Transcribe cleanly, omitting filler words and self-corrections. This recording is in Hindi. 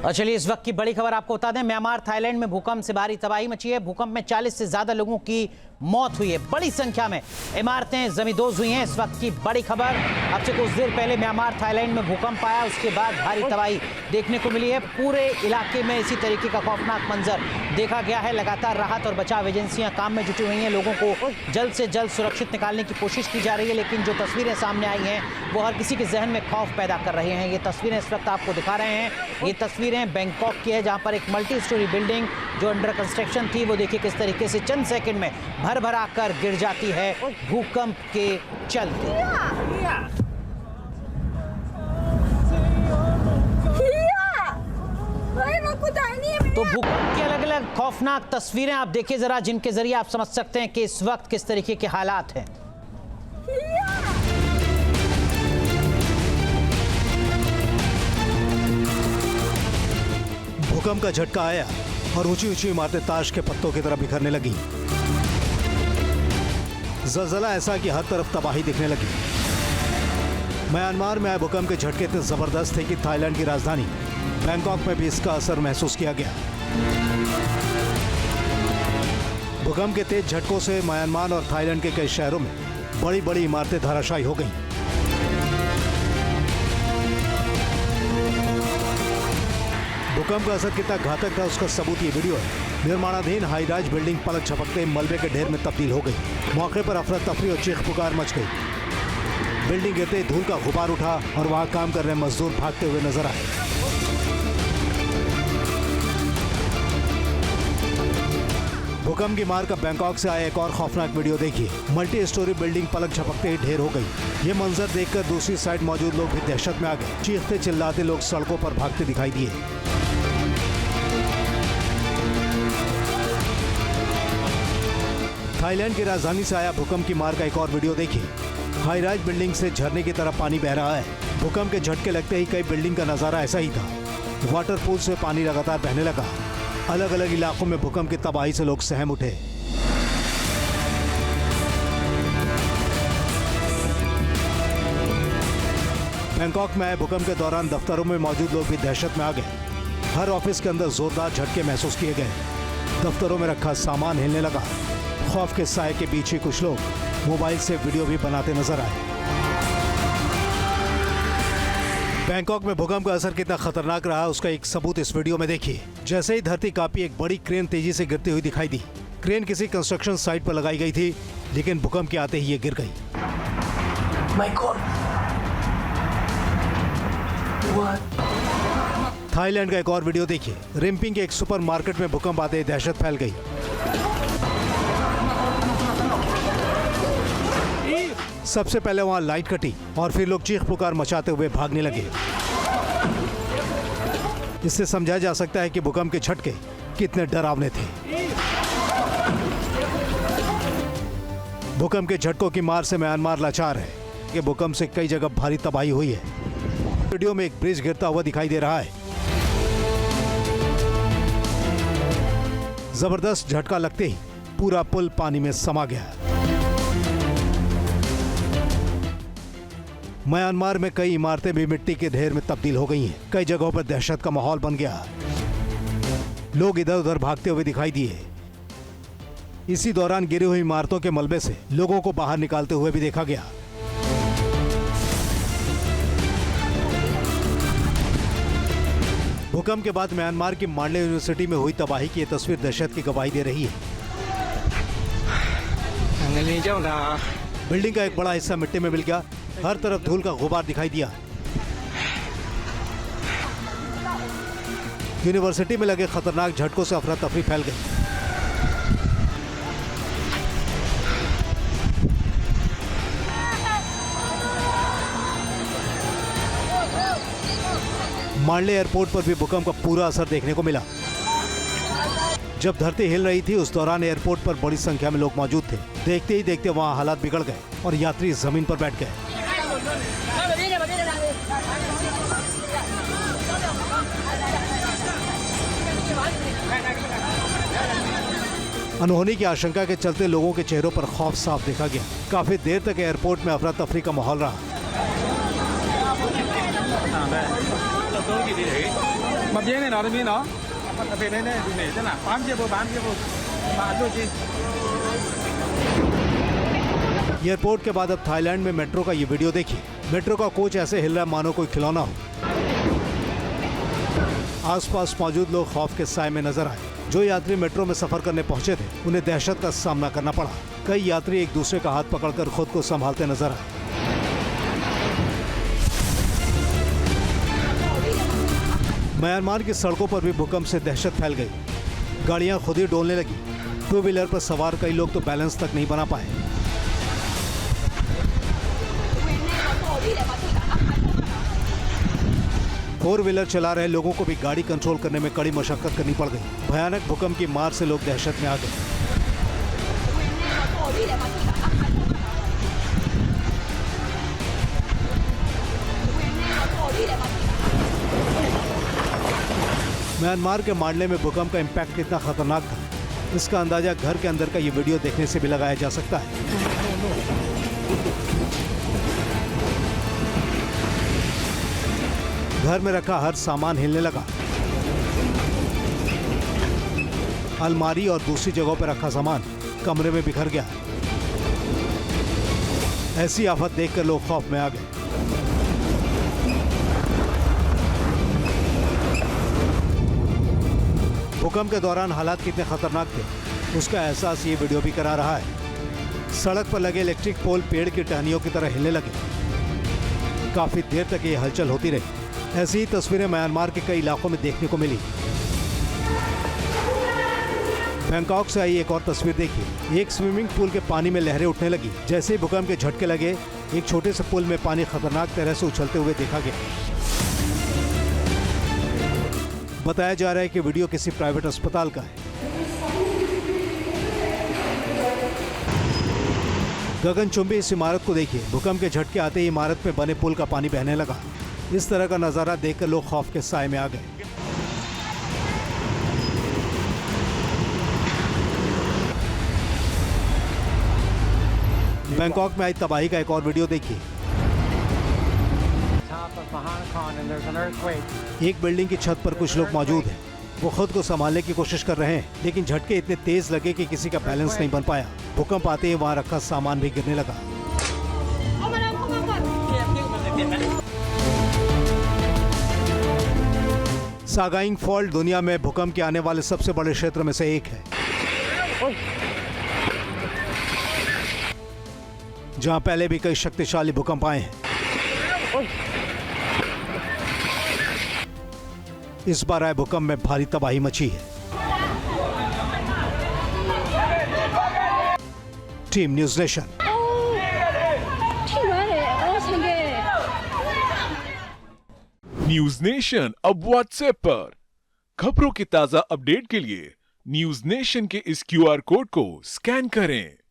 और चलिए इस वक्त की बड़ी खबर आपको बता दें। म्यांमार थाईलैंड में भूकंप से भारी तबाही मची है। भूकंप में 40 से ज्यादा लोगों की मौत हुई है। बड़ी संख्या में इमारतें जमींदोज हुई हैं। इस वक्त की बड़ी खबर, अब से कुछ देर पहले म्यांमार थाईलैंड में भूकंप आया, उसके बाद भारी तबाही देखने को मिली है। पूरे इलाके में इसी तरीके का खौफनाक मंजर देखा गया है। लगातार राहत और बचाव एजेंसियां काम में जुटी हुई हैं। लोगों को जल्द से जल्द सुरक्षित निकालने की कोशिश की जा रही है, लेकिन जो तस्वीरें सामने आई हैं वो हर किसी के जहन में खौफ पैदा कर रही हैं। ये तस्वीरें इस वक्त आपको दिखा रहे हैं। ये तस्वीरें बैंकॉक की है, जहां पर एक मल्टी स्टोरी बिल्डिंग जो अंडर कंस्ट्रक्शन थी, वो देखिए किस तरीके से चंद सेकंड में भर कर गिर जाती है भूकंप के चलते। तो भूकंप की अलग अलग खौफनाक तस्वीरें आप देखिए जरा, जिनके जरिए आप समझ सकते हैं कि इस वक्त किस तरीके के हालात हैं। भूकंप का झटका आया और ऊंची ऊंची इमारतें ताश के पत्तों की तरह बिखरने लगी। ज़लज़ला ऐसा कि हर तरफ तबाही दिखने लगी। म्यांमार में आए भूकंप के झटके इतने जबरदस्त थे कि थाईलैंड की राजधानी बैंकॉक में भी इसका असर महसूस किया गया। भूकंप के तेज झटकों से म्यांमार और थाईलैंड के कई शहरों में बड़ी बड़ी इमारतें धराशायी हो गईं। भूकंप का असर कितना घातक था उसका सबूत ये वीडियो है। निर्माणाधीन हाई राइज बिल्डिंग पलक झपकते मलबे के ढेर में तब्दील हो गई। मौके पर अफरा तफरी और चीख पुकार मच गई। बिल्डिंग गिरते धूल का गुबार उठा और वहां काम कर रहे मजदूर भागते हुए नजर आए। भूकंप की मार का बैंकॉक से आया एक और खौफनाक वीडियो देखिए। मल्टी स्टोरी बिल्डिंग पलक झपकते ही ढेर हो गई। ये मंजर देखकर दूसरी साइड मौजूद लोग भी दहशत में आ गए। चीखते चिल्लाते लोग सड़कों पर भागते दिखाई दिए। थाईलैंड की राजधानी से आया भूकंप की मार का एक और वीडियो देखिए। हाई राइज बिल्डिंग से झरने की तरह पानी बह रहा है। भूकंप के झटके लगते ही कई बिल्डिंग का नजारा ऐसा ही था। वाटरपूल से पानी लगातार बहने लगा। अलग अलग इलाकों में भूकंप की तबाही से लोग सहम उठे। बैंकॉक में आए भूकंप के दौरान दफ्तरों में मौजूद लोग भी दहशत में आ गए। हर ऑफिस के अंदर जोरदार झटके महसूस किए गए। दफ्तरों में रखा सामान हिलने लगा। खौफ के साए के बीच ही कुछ लोग मोबाइल से वीडियो भी बनाते नजर आए। बैंकॉक में भूकंप का असर कितना खतरनाक रहा उसका एक सबूत इस वीडियो में देखिए। जैसे ही धरती कांपी, एक बड़ी क्रेन तेजी से गिरती हुई दिखाई दी। क्रेन किसी कंस्ट्रक्शन साइट पर लगाई गई थी, लेकिन भूकंप के आते ही ये गिर गई। My God. What? थाईलैंड का एक और वीडियो देखिए। रिम्पिंग के एक सुपरमार्केट में भूकंप आते ही दहशत फैल गई। सबसे पहले वहां लाइट कटी और फिर लोग चीख पुकार मचाते हुए भागने लगे। इससे समझा जा सकता है कि भूकंप के झटके कितने डरावने थे। भूकंप के झटकों की मार से म्यांमार लाचार है कि भूकंप से कई जगह भारी तबाही हुई है। वीडियो में एक ब्रिज गिरता हुआ दिखाई दे रहा है। जबरदस्त झटका लगते ही पूरा पुल पानी में समा गया। म्यांमार में कई इमारतें भी मिट्टी के ढेर में तब्दील हो गई हैं। कई जगहों पर दहशत का माहौल बन गया। लोग इधर उधर भागते हुए दिखाई दिए। इसी दौरान गिरी हुई इमारतों के मलबे से लोगों को बाहर निकालते हुए भी देखा गया। भूकंप के बाद म्यांमार की मांडले यूनिवर्सिटी में हुई तबाही की ये तस्वीर दहशत की गवाही दे रही है। बिल्डिंग का एक बड़ा हिस्सा मिट्टी में मिल गया। हर तरफ धूल का गुबार दिखाई दिया। यूनिवर्सिटी में लगे खतरनाक झटकों से अफरा तफरी फैल गई। मांडले एयरपोर्ट पर भी भूकंप का पूरा असर देखने को मिला। जब धरती हिल रही थी उस दौरान एयरपोर्ट पर बड़ी संख्या में लोग मौजूद थे। देखते ही देखते वहां हालात बिगड़ गए और यात्री जमीन पर बैठ गए। अनहोनी की आशंका के चलते लोगों के चेहरों पर खौफ साफ देखा गया। काफी देर तक एयरपोर्ट में अफरा तफरी का माहौल रहा। มาเบี้ยเนี่ยเนาะตรงนี้เนาะมาเป็นเนี่ยดูเนี่ยจ้ะนะปั๊มเจี๊ยบมาด้วยจี एयरपोर्ट के बाद अब थाईलैंड में मेट्रो का ये वीडियो देखिए। मेट्रो का कोच ऐसे हिल रहा है मानो कोई खिलौना हो। आसपास मौजूद लोग खौफ के साए में नजर आए। जो यात्री मेट्रो में सफर करने पहुंचे थे उन्हें दहशत का सामना करना पड़ा। कई यात्री एक दूसरे का हाथ पकड़कर खुद को संभालते नजर आए। म्यांमार की सड़कों पर भी भूकंप से दहशत फैल गई। गाड़ियां खुद ही डोलने लगी। टू व्हीलर पर सवार कई लोग तो बैलेंस तक नहीं बना पाए। फोर व्हीलर चला रहे लोगों को भी गाड़ी कंट्रोल करने में कड़ी मशक्कत करनी पड़ गई। भयानक भूकंप की मार से लोग दहशत में आ गए। म्यांमार के मांडले में भूकंप का इम्पैक्ट कितना खतरनाक था, इसका अंदाजा घर के अंदर का ये वीडियो देखने से भी लगाया जा सकता है। घर में रखा हर सामान हिलने लगा। अलमारी और दूसरी जगहों पर रखा सामान कमरे में बिखर गया। ऐसी आफत देखकर लोग खौफ में आ गए। भूकंप के दौरान हालात कितने खतरनाक थे उसका एहसास ये वीडियो भी करा रहा है। सड़क पर लगे इलेक्ट्रिक पोल पेड़ की टहनियों की तरह हिलने लगे। काफी देर तक ये हलचल होती रही। ऐसी ही तस्वीरें म्यांमार के कई इलाकों में देखने को मिली। बैंकॉक से आई एक और तस्वीर देखिए। एक स्विमिंग पूल के पानी में लहरें उठने लगी। जैसे ही भूकंप के झटके लगे एक छोटे से पुल में पानी खतरनाक तरह से उछलते हुए देखा गया। बताया जा रहा है कि वीडियो किसी प्राइवेट अस्पताल का है। गगनचुंबी इस इमारत को देखिए। भूकंप के झटके आते ही इमारत में बने पुल का पानी बहने लगा। इस तरह का नजारा देखकर लोग खौफ के साए में आ गए। बैंकॉक में आई तबाही का एक और वीडियो देखिए। एक बिल्डिंग की छत पर कुछ लोग मौजूद हैं। वो खुद को संभालने की कोशिश कर रहे हैं, लेकिन झटके इतने तेज लगे कि किसी का बैलेंस नहीं बन पाया। भूकंप आते ही वहां रखा सामान भी गिरने लगा। सागाइंग फॉल्ट दुनिया में भूकंप के आने वाले सबसे बड़े क्षेत्र में से एक है, जहां पहले भी कई शक्तिशाली भूकंप आए हैं। इस बार आए भूकंप में भारी तबाही मची है। Team news nation. News nation अब व्हाट्सएप पर खबरों की ताजा अपडेट के लिए न्यूज नेशन के इस QR कोड को स्कैन करें।